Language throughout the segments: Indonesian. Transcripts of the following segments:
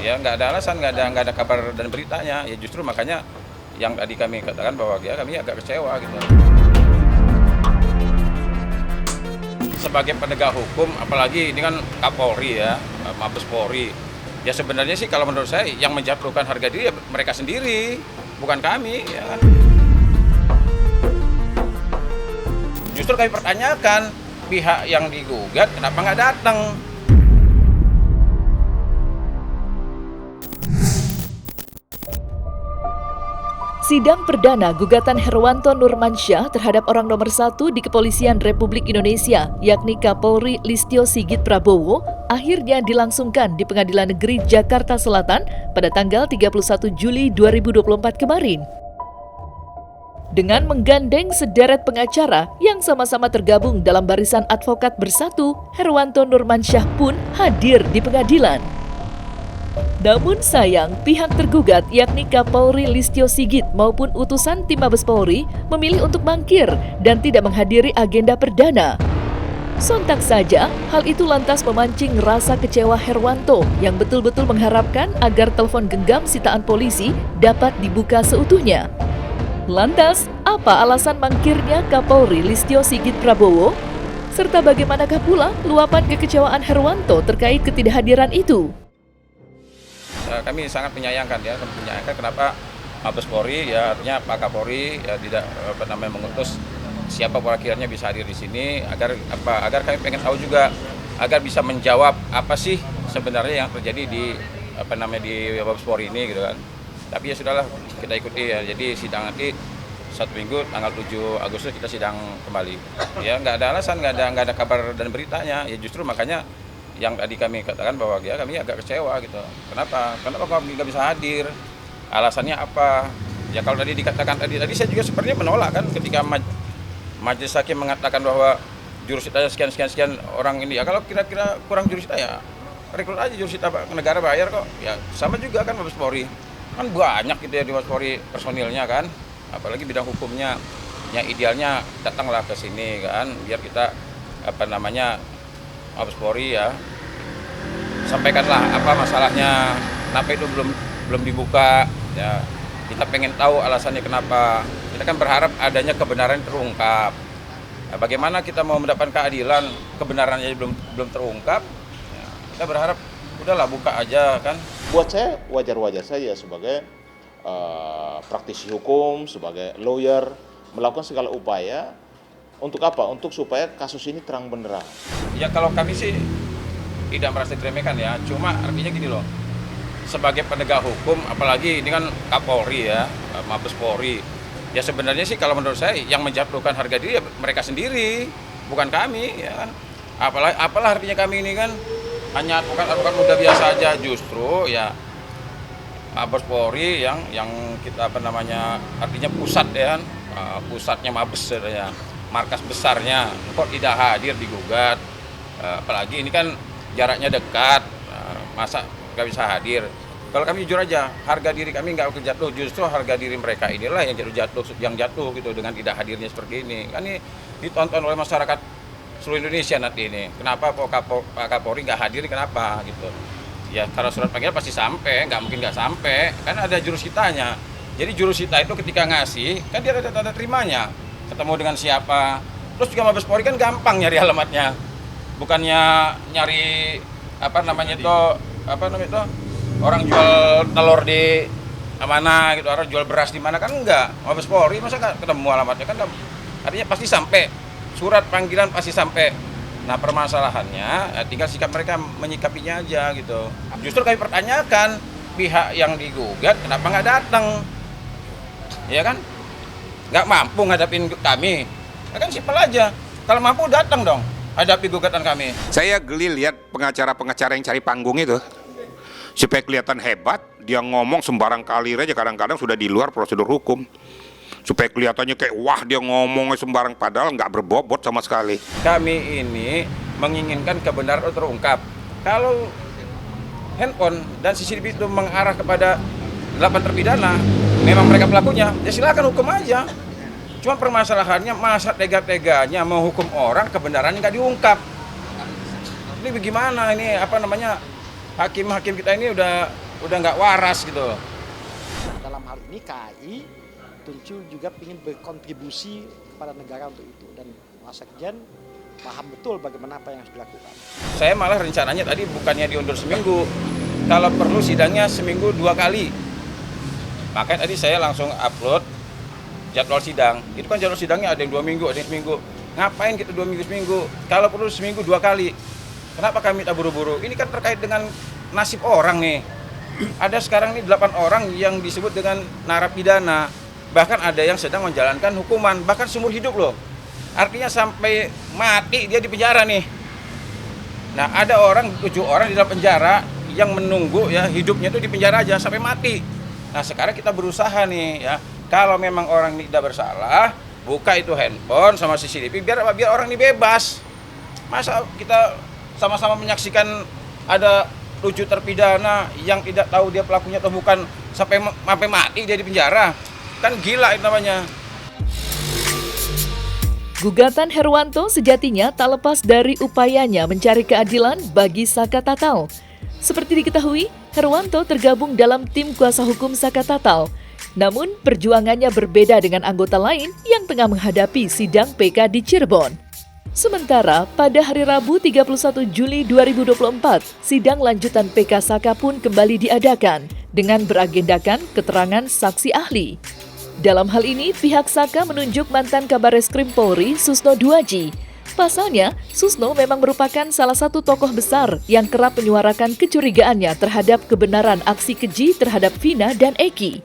Ya nggak ada alasan, nggak ada kabar dan beritanya. Ya justru makanya yang tadi kami katakan bahwa ya kami agak kecewa gitu. Sebagai penegak hukum, apalagi ini kan Kapolri ya, Mabes Polri. Ya sebenarnya sih kalau menurut saya yang menjatuhkan harga diri ya mereka sendiri, bukan kami. Ya kan. Justru kami pertanyakan pihak yang digugat kenapa nggak datang. Sidang perdana gugatan Herwanto Nurmansyah terhadap orang nomor 1 di Kepolisian Republik Indonesia, yakni Kapolri Listio Sigit Prabowo, akhirnya dilangsungkan di Pengadilan Negeri Jakarta Selatan pada tanggal 31 Juli 2024 kemarin. Dengan menggandeng sederet pengacara yang sama-sama tergabung dalam barisan advokat bersatu, Herwanto Nurmansyah pun hadir di pengadilan. Namun sayang, pihak tergugat yakni Kapolri Listio Sigit maupun utusan tim Mabes Polri memilih untuk mangkir dan tidak menghadiri agenda perdana. Sontak saja, hal itu lantas memancing rasa kecewa Herwanto yang betul-betul mengharapkan agar telepon genggam sitaan polisi dapat dibuka seutuhnya. Lantas, apa alasan mangkirnya Kapolri Listio Sigit Prabowo? Serta bagaimanakah pula luapan kekecewaan Herwanto terkait ketidakhadiran itu? Kami sangat menyayangkan kenapa Mabes Polri ya artinya Pak Kapolri ya tidak mengutus siapa perwakilannya bisa hadir di sini agar kami pengen tahu juga agar bisa menjawab apa sih sebenarnya yang terjadi di di Mabes Polri ini gitu kan. Tapi ya sudahlah kita ikuti ya. Jadi sidang nanti 1 minggu tanggal 7 Agustus kita sidang kembali. Ya nggak ada alasan, nggak ada kabar dan beritanya. Ya justru makanya yang tadi kami katakan bahwa ya kami agak kecewa gitu. Kenapa kami nggak bisa hadir? Alasannya apa? Ya kalau tadi dikatakan tadi saya juga sebenarnya menolak kan ketika majelis hakim mengatakan bahwa jurusitanya sekian orang ini. Ya kalau kira-kira kurang jurusita ya rekrut aja jurusita negara bayar kok. Ya sama juga kan Mabes Polri. Kan banyak gitu ya di Mabes Polri personilnya kan. Apalagi bidang hukumnya. Yang idealnya datanglah ke sini kan biar kita Mabes Polri ya sampaikanlah apa masalahnya, kenapa itu belum dibuka ya. Kita pengen tahu alasannya kenapa. Kita kan berharap adanya kebenaran terungkap. Nah, bagaimana kita mau mendapatkan keadilan kebenarannya belum terungkap ya, kita berharap udahlah buka aja kan. Buat saya wajar-wajar saja sebagai praktisi hukum, sebagai lawyer melakukan segala upaya untuk apa? Untuk supaya kasus ini terang benderang. Ya kalau kami sih tidak merasa diremehkan ya, cuma artinya gini loh, sebagai penegak hukum, apalagi ini kan Kapolri ya, Mabes Polri, ya sebenarnya sih kalau menurut saya yang menjatuhkan harga diri ya mereka sendiri, bukan kami ya kan. Apalah artinya kami ini kan hanya advokat muda biasa aja, justru ya Mabes Polri yang kita artinya pusat ya kan, pusatnya Mabes ya. Markas besarnya kok tidak hadir digugat, apalagi ini kan jaraknya dekat, masa nggak bisa hadir. Kalau kami jujur aja, harga diri kami nggak jatuh, justru harga diri mereka inilah yang jatuh gitu dengan tidak hadirnya seperti ini. Kan ini ditonton oleh masyarakat seluruh Indonesia nanti ini. Kenapa Pak Kapolri nggak hadir? Kenapa gitu? Ya kalau surat panggilan pasti sampai, nggak mungkin nggak sampai, kan ada jurusitanya. Jadi jurusita itu ketika ngasih, kan dia ada tanda terimanya. Ketemu dengan siapa, terus juga Mabes Polri kan gampang nyari alamatnya, bukannya nyari orang jual telur di mana gitu, orang jual beras di mana kan enggak. Mabes Polri masa nggak ketemu alamatnya kan, artinya pasti sampai, surat panggilan pasti sampai. Nah permasalahannya tinggal sikap mereka menyikapinya aja gitu. Justru kami pertanyakan pihak yang digugat kenapa nggak datang, ya kan? Nggak mampu ngadapin kami, ya kan simpel aja. Kalau mampu datang dong, hadapi gugatan kami. Saya geli lihat pengacara-pengacara yang cari panggung itu. Supaya kelihatan hebat, dia ngomong sembarang kali aja, kadang-kadang sudah di luar prosedur hukum. Supaya kelihatannya kayak wah dia ngomongnya sembarang, padahal nggak berbobot sama sekali. Kami ini menginginkan kebenaran terungkap. Kalau handphone dan CCTV itu mengarah kepada 8 terpidana, memang mereka pelakunya, ya silakan hukum aja. Cuma permasalahannya masa tega-teganya menghukum orang kebenarannya nggak diungkap. Ini bagaimana ini hakim-hakim kita ini udah udah nggak waras gitu. Dalam hal ini KAI tentu juga ingin berkontribusi kepada negara untuk itu, dan Mas Sekjen paham betul bagaimana apa yang harus dilakukan. Saya malah rencananya tadi bukannya diundur seminggu, kalau perlu sidangnya seminggu 2 kali. Makanya tadi saya langsung upload jadwal sidang. Itu kan jadwal sidangnya ada yang 2 minggu, ada yang seminggu. Ngapain gitu 2 minggu seminggu? Kalau perlu seminggu 2 kali. Kenapa kami minta buru-buru? Ini kan terkait dengan nasib orang nih. Ada sekarang nih 8 orang yang disebut dengan narapidana. Bahkan ada yang sedang menjalankan hukuman, bahkan seumur hidup loh. Artinya sampai mati dia di penjara nih. Nah, ada 7 orang di dalam penjara yang menunggu ya hidupnya itu di penjara aja sampai mati. Nah, sekarang kita berusaha nih ya, kalau memang orang ini tidak bersalah, buka itu handphone sama CCTV biar orang ini bebas. Masa kita sama-sama menyaksikan ada 7 terpidana yang tidak tahu dia pelakunya atau bukan sampai mati dia di penjara. Kan gila itu namanya. Gugatan Herwanto sejatinya tak lepas dari upayanya mencari keadilan bagi Saka Tatal. Seperti diketahui, Herwanto tergabung dalam tim kuasa hukum Saka Tatal. Namun, perjuangannya berbeda dengan anggota lain yang tengah menghadapi sidang PK di Cirebon. Sementara, pada hari Rabu 31 Juli 2024, sidang lanjutan PK Saka pun kembali diadakan dengan beragendakan keterangan saksi ahli. Dalam hal ini, pihak Saka menunjuk mantan Kabar Reskrim Polri, Susno Duaji. Pasalnya, Susno memang merupakan salah satu tokoh besar yang kerap menyuarakan kecurigaannya terhadap kebenaran aksi keji terhadap Vina dan Eki.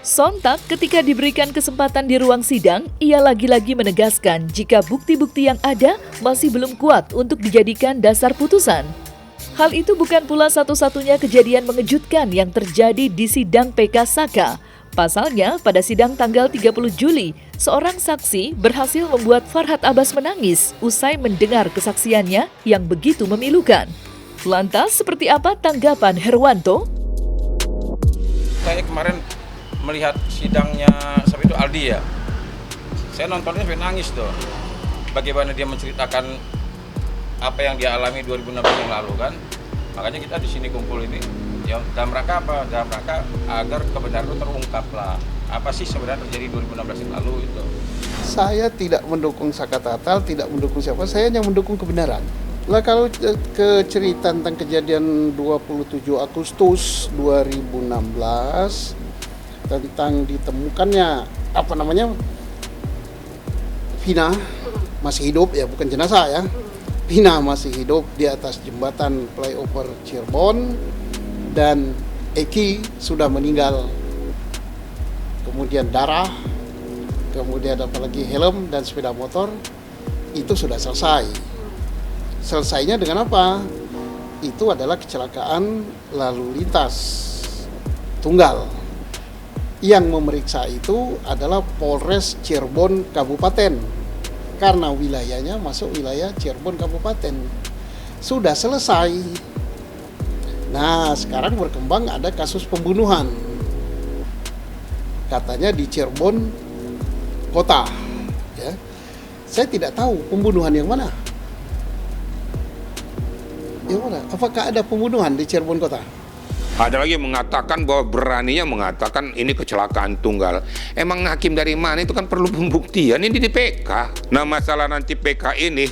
Sontak ketika diberikan kesempatan di ruang sidang, ia lagi-lagi menegaskan jika bukti-bukti yang ada masih belum kuat untuk dijadikan dasar putusan. Hal itu bukan pula satu-satunya kejadian mengejutkan yang terjadi di sidang PK Saka. Pasalnya, pada sidang tanggal 30 Juli, seorang saksi berhasil membuat Farhad Abbas menangis usai mendengar kesaksiannya yang begitu memilukan. Lantas, seperti apa tanggapan Herwanto? Saya kemarin melihat sidangnya sampai itu Aldi ya. Saya nontonnya sampai nangis tuh. Bagaimana dia menceritakan apa yang dia alami 2016 yang lalu kan. Makanya kita di sini kumpul ini. Ya, dalam rangka apa? Dalam rangka agar kebenaran itu terungkap lah. Apa sih sebenarnya terjadi 2016 yang lalu itu? Saya tidak mendukung Saka Tatal, tidak mendukung siapa. Saya hanya mendukung kebenaran. Lah kalau ke cerita tentang kejadian 27 Agustus 2016 tentang ditemukannya Vina masih hidup ya, bukan jenazah ya. Vina masih hidup di atas jembatan flyover Cirebon. Dan Eki sudah meninggal, kemudian darah, kemudian apalagi helm dan sepeda motor, itu sudah selesai. Selesainya dengan apa? Itu adalah kecelakaan lalu lintas tunggal. Yang memeriksa itu adalah Polres Cirebon Kabupaten, karena wilayahnya masuk wilayah Cirebon Kabupaten. Sudah selesai. Nah, sekarang berkembang ada kasus pembunuhan. Katanya di Cirebon kota. Ya. Saya tidak tahu pembunuhan yang mana. Yang mana? Apakah ada pembunuhan di Cirebon kota? Ada lagi yang mengatakan bahwa beraninya mengatakan ini kecelakaan tunggal. Emang hakim dari mana? Itu kan perlu pembuktian. Ini di PK. Nah, masalah nanti PK ini,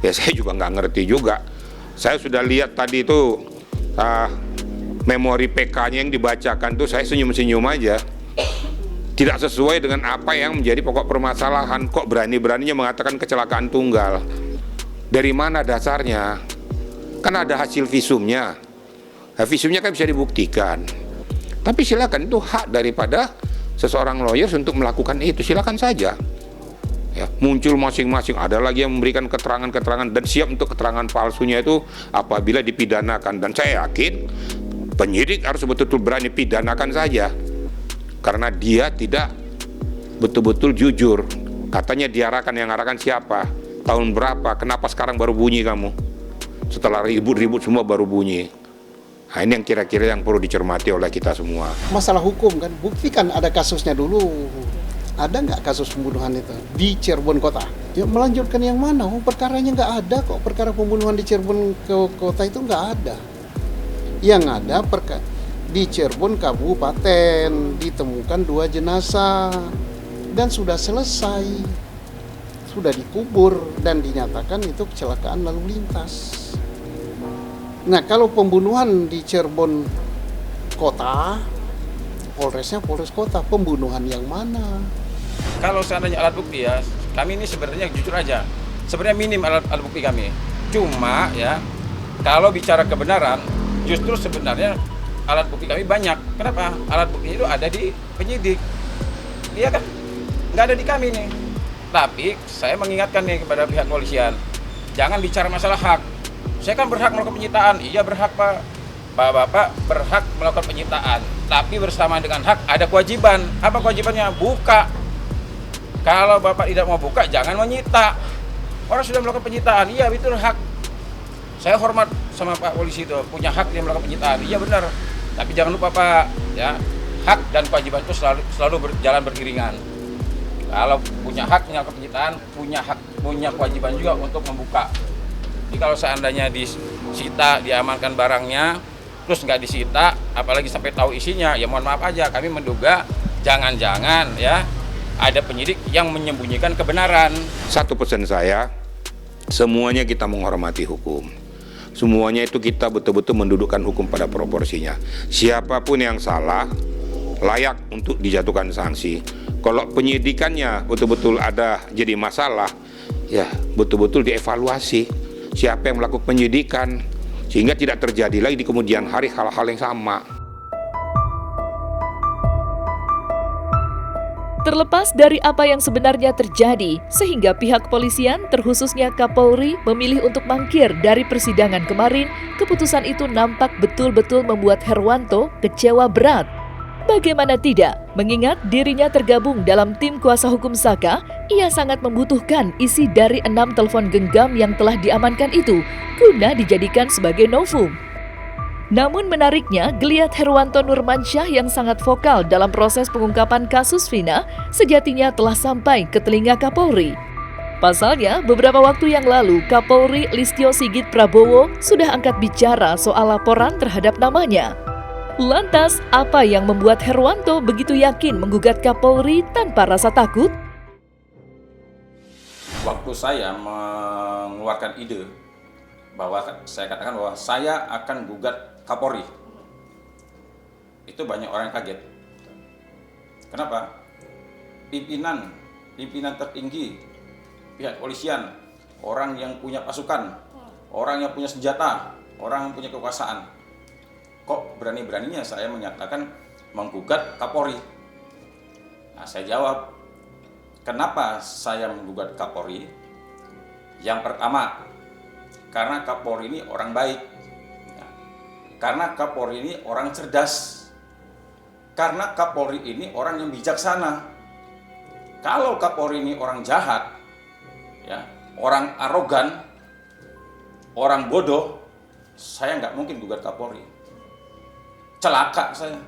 ya saya juga nggak ngerti juga. Saya sudah lihat tadi itu memori PK-nya yang dibacakan tuh saya senyum-senyum aja. Tidak sesuai dengan apa yang menjadi pokok permasalahan. Kok berani-beraninya mengatakan kecelakaan tunggal? Dari mana dasarnya? Kan ada hasil visumnya. Nah, visumnya kan bisa dibuktikan. Tapi silakan, itu hak daripada seseorang lawyer untuk melakukan itu. Silakan saja. Ya, muncul masing-masing, ada lagi yang memberikan keterangan-keterangan dan siap untuk keterangan palsunya itu apabila dipidanakan. Dan saya yakin penyidik harus betul-betul berani pidanakan saja, karena dia tidak betul-betul jujur. Katanya diarahkan, yang arahkan siapa, tahun berapa, kenapa sekarang baru bunyi kamu, setelah ribut-ribut semua baru bunyi. Nah, ini yang kira-kira yang perlu dicermati oleh kita semua. Masalah hukum kan, buktikan ada kasusnya dulu. Ada nggak kasus pembunuhan itu di Cirebon kota? Ya melanjutkan yang mana? Perkaranya nggak ada kok. Perkara pembunuhan di Cirebon kota itu nggak ada. Yang ada di Cirebon Kabupaten ditemukan 2 jenazah dan sudah selesai, sudah dikubur dan dinyatakan itu kecelakaan lalu lintas. Nah, kalau pembunuhan di Cirebon kota, Polresnya Polres kota, pembunuhan yang mana? Kalau seandainya alat bukti ya, kami ini sebenarnya jujur aja, sebenarnya minim alat bukti kami. Cuma ya, kalau bicara kebenaran, justru sebenarnya alat bukti kami banyak. Kenapa? Alat bukti itu ada di penyidik, iya kan? Nggak ada di kami nih. Tapi saya mengingatkan nih kepada pihak polisian, jangan bicara masalah hak. Saya kan berhak melakukan penyitaan, iya berhak Pak. Bapak berhak melakukan penyitaan, tapi bersama dengan hak ada kewajiban. Apa kewajibannya? Buka. Kalau Bapak tidak mau buka, jangan menyita. Orang sudah melakukan penyitaan, iya itu hak. Saya hormat sama Pak polisi itu, punya hak dia melakukan penyitaan, iya benar. Tapi jangan lupa Pak, ya hak dan kewajiban itu selalu berjalan beriringan. Kalau punya hak melakukan penyitaan, punya kewajiban juga untuk membuka. Jadi kalau seandainya disita, diamankan barangnya, terus nggak disita, apalagi sampai tahu isinya, ya mohon maaf aja, kami menduga jangan-jangan ya ada penyidik yang menyembunyikan kebenaran. Satu pesan saya, semuanya kita menghormati hukum. Semuanya itu kita betul-betul mendudukkan hukum pada proporsinya. Siapapun yang salah, layak untuk dijatuhkan sanksi. Kalau penyidikannya betul-betul ada jadi masalah, ya betul-betul dievaluasi. Siapa yang melakukan penyidikan, sehingga tidak terjadi lagi di kemudian hari hal-hal yang sama. Terlepas dari apa yang sebenarnya terjadi, sehingga pihak kepolisian, terkhususnya Kapolri, memilih untuk mangkir dari persidangan kemarin, keputusan itu nampak betul-betul membuat Herwanto kecewa berat. Bagaimana tidak, mengingat dirinya tergabung dalam tim kuasa hukum Saka, ia sangat membutuhkan isi dari 6 telepon genggam yang telah diamankan itu, guna dijadikan sebagai novum. Namun menariknya, geliat Herwanto Nurmansyah yang sangat vokal dalam proses pengungkapan kasus Vina, sejatinya telah sampai ke telinga Kapolri. Pasalnya, beberapa waktu yang lalu, Kapolri Listio Sigit Prabowo sudah angkat bicara soal laporan terhadap namanya. Lantas, apa yang membuat Herwanto begitu yakin menggugat Kapolri tanpa rasa takut? Waktu saya mengeluarkan ide bahwa saya katakan bahwa saya akan gugat Kapolri, itu banyak orang yang kaget. Kenapa? Pimpinan tertinggi pihak polisian, orang yang punya pasukan, orang yang punya senjata, orang yang punya kekuasaan, kok berani-beraninya saya menyatakan menggugat Kapolri? Nah, saya jawab, kenapa saya menggugat Kapolri? Yang pertama, karena Kapolri ini orang baik, karena Kapolri ini orang cerdas, karena Kapolri ini orang yang bijaksana. Kalau Kapolri ini orang jahat, ya, orang arogan, orang bodoh, saya nggak mungkin gugat Kapolri. Celaka saya.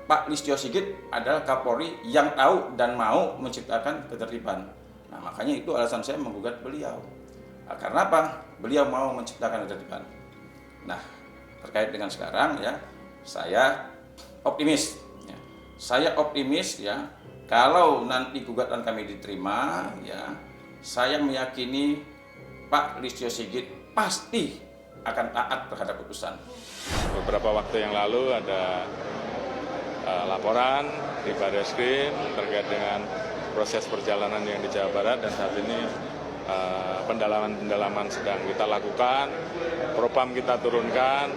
Pak Listio Sigit adalah Kapolri yang tahu dan mau menciptakan ketertiban. Nah, makanya itu alasan saya menggugat beliau. Nah, karena apa? Beliau mau menciptakan ketertiban. Nah, terkait dengan sekarang ya, saya optimis. Ya. Saya optimis ya, kalau nanti gugatan kami diterima ya, saya meyakini Pak Listio Sigit pasti akan taat terhadap putusan. Beberapa waktu yang lalu ada laporan di Barreskrim terkait dengan proses perjalanan yang di Jawa Barat, dan saat ini pendalaman sedang kita lakukan, Propam kita turunkan,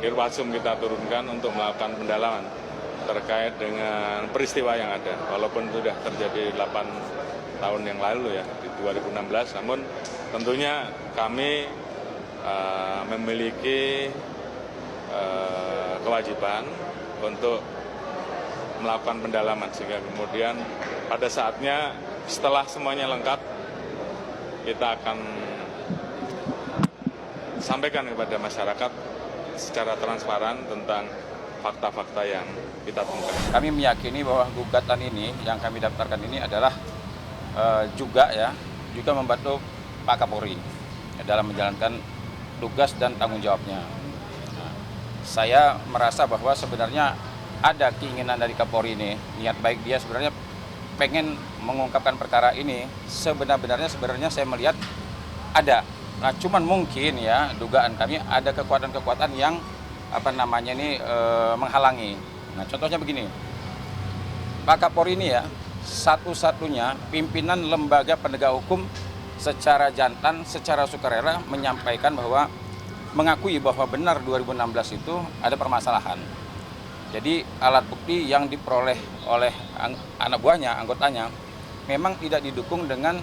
Irwasum kita turunkan untuk melakukan pendalaman terkait dengan peristiwa yang ada. Walaupun sudah terjadi 8 tahun yang lalu ya, di 2016, namun tentunya kami memiliki kewajiban untuk melakukan pendalaman, sehingga kemudian pada saatnya setelah semuanya lengkap kita akan sampaikan kepada masyarakat secara transparan tentang fakta-fakta yang kita temukan. Kami meyakini bahwa gugatan ini yang kami daftarkan ini adalah juga membantu Pak Kapolri dalam menjalankan tugas dan tanggung jawabnya. Nah, saya merasa bahwa sebenarnya ada keinginan dari Kapolri ini, niat baik dia sebenarnya pengen mengungkapkan perkara ini. Sebenarnya saya melihat ada. Nah, cuman mungkin ya dugaan kami ada kekuatan-kekuatan yang menghalangi. Nah, contohnya begini. Pak Kapolri ini ya satu-satunya pimpinan lembaga penegak hukum secara jantan, secara sukarela menyampaikan bahwa mengakui bahwa benar 2016 itu ada permasalahan. Jadi alat bukti yang diperoleh oleh anak buahnya, anggotanya, memang tidak didukung dengan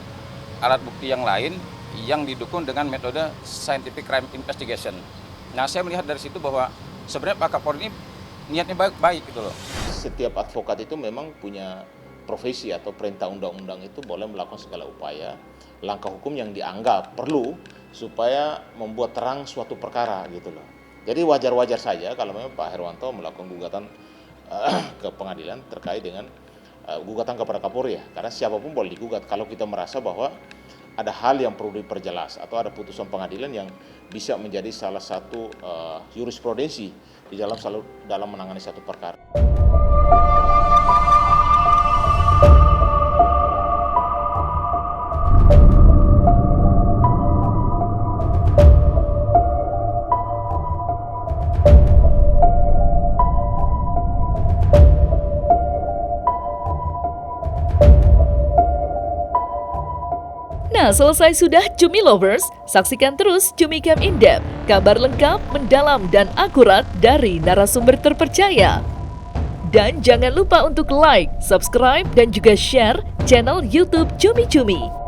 alat bukti yang lain yang didukung dengan metode scientific crime investigation. Nah, saya melihat dari situ bahwa sebenarnya Pak Kapolri ini niatnya baik gitu loh. Setiap advokat itu memang punya profesi atau perintah undang-undang itu boleh melakukan segala upaya, langkah hukum yang dianggap perlu supaya membuat terang suatu perkara gitu loh. Jadi wajar-wajar saja kalau memang Pak Herwanto melakukan gugatan ke pengadilan terkait dengan gugatan kepada Kapolri ya. Karena siapapun boleh digugat kalau kita merasa bahwa ada hal yang perlu diperjelas atau ada putusan pengadilan yang bisa menjadi salah satu jurisprudensi di dalam menangani satu perkara. Nah, selesai sudah Cumi Lovers, saksikan terus Cumi Camp In-Depth, kabar lengkap, mendalam, dan akurat dari narasumber terpercaya. Dan jangan lupa untuk like, subscribe, dan juga share channel YouTube Cumi Cumi.